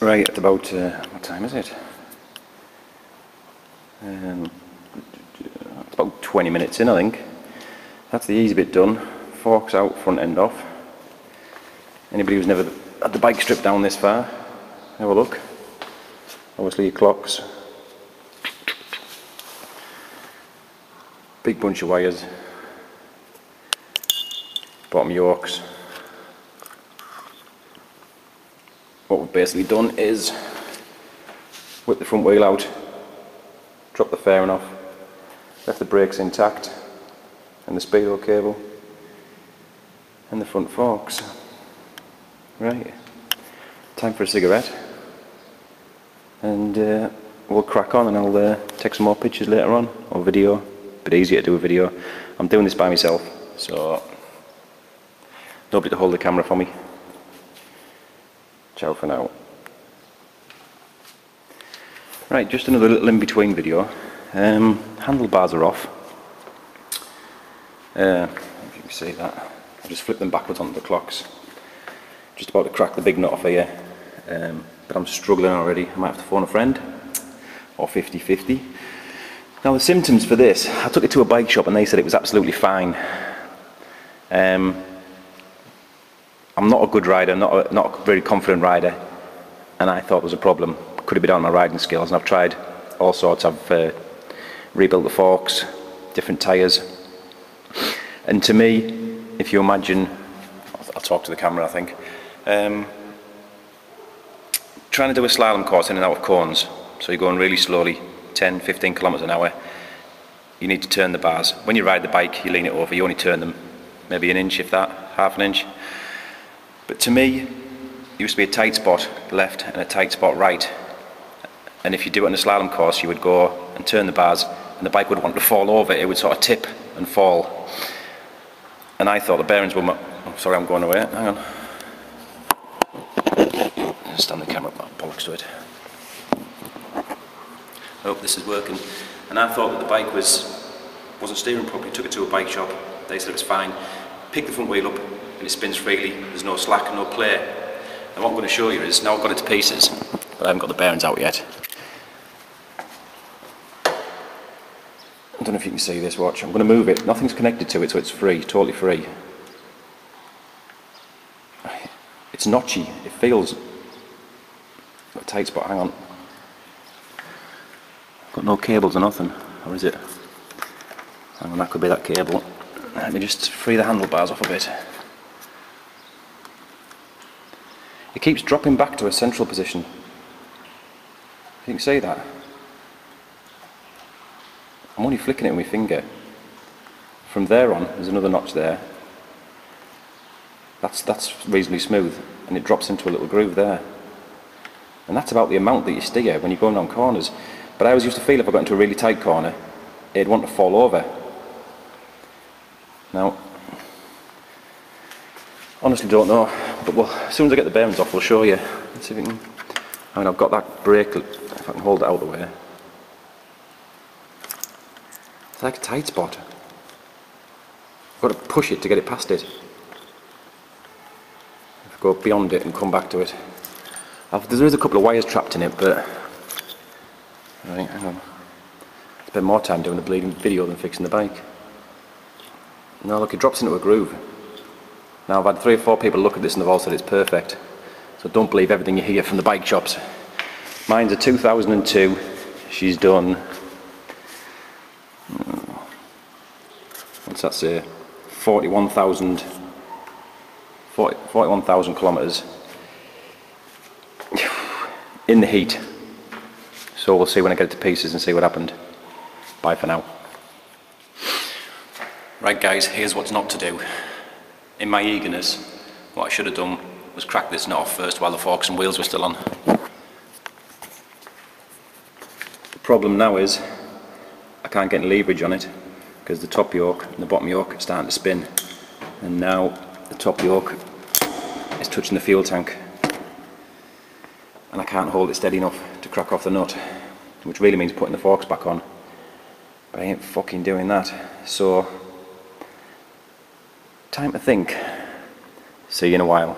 Right, at about, what time is it? It's about 20 minutes in, I think. That's the easy bit done. Forks out, front end off. Anybody who's never had the bike stripped down this far, have a look. Obviously your clocks. Big bunch of wires. Bottom yokes. What we've basically done is whip the front wheel out, drop the fairing off, left the brakes intact, and the speedo cable, and the front forks. Right, time for a cigarette, and we'll crack on, and I'll take some more pictures later on, or video. A bit easier to do a video. I'm doing this by myself, so nobody to hold the camera for me. Ciao for now. Right, just another little in-between video. Handlebars are off. If you can see that. I'll just flip them backwards onto the clocks. Just about to crack the big nut off here. But I'm struggling already. I might have to phone a friend. Or 50-50. Now the symptoms for this, I took it to a bike shop and they said it was absolutely fine. I'm not a good rider, not a very confident rider, and I thought there was a problem. Could have been down my riding skills, and I've tried all sorts. I've rebuilt the forks, different tyres, and to me, if you imagine, I'll talk to the camera I think, trying to do a slalom course in and out of cones, so you're going really slowly, 10-15 kilometers an hour, you need to turn the bars. When you ride the bike, you lean it over, you only turn them maybe an inch, if that, half an inch. But to me, there used to be a tight spot left and a tight spot right. And if you do it on a slalom course, you would go and turn the bars and the bike would want to fall over. It would sort of tip and fall. And I thought the bearings were... Oh, sorry, I'm going away. Hang on. Stand the camera up, bollocks to it. Hope this is working. And I thought that the bike wasn't steering properly. Took it to a bike shop. They said it was fine. Picked the front wheel up and it spins freely. There's no slack, no play. And what I'm going to show you is, now I've got it to pieces, but I haven't got the bearings out yet. I don't know if you can see this, watch. I'm going to move it. Nothing's connected to it, so it's free, totally free. It's notchy. It feels a tight spot. Hang on. Got no cables or nothing, or is it? Hang on, that could be that cable. Let me just free the handlebars off a bit. It keeps dropping back to a central position. You can see that. I'm only flicking it with my finger. From there on, there's another notch there. That's reasonably smooth, and it drops into a little groove there. And that's about the amount that you steer when you're going down corners. But I always used to feel if I got into a really tight corner, it'd want to fall over. Now, honestly don't know, but as soon as I get the bearings off, we'll show you. Let's see if we can. I mean, I've got that brake, if I can hold it out of the way. It's like a tight spot. I've got to push it to get it past it. If I go beyond it and come back to it. There is a couple of wires trapped in it, but... Right, hang on. I spend more time doing the bleeding video than fixing the bike. Now look, it drops into a groove. Now I've had 3 or 4 people look at this and they've all said it's perfect. So don't believe everything you hear from the bike shops. Mine's a 2002. She's done... What's that say? 41,000 kilometres in the heat. So we'll see when I get it to pieces and see what happened. Bye for now. Right guys, here's what's not to do. In my eagerness, what I should have done was crack this nut off first while the forks and wheels were still on. The problem now is I can't get any leverage on it because the top yoke and the bottom yoke are starting to spin, and now the top yoke is touching the fuel tank and I can't hold it steady enough to crack off the nut, which really means putting the forks back on, but I ain't fucking doing that. So time to think. See you in a while.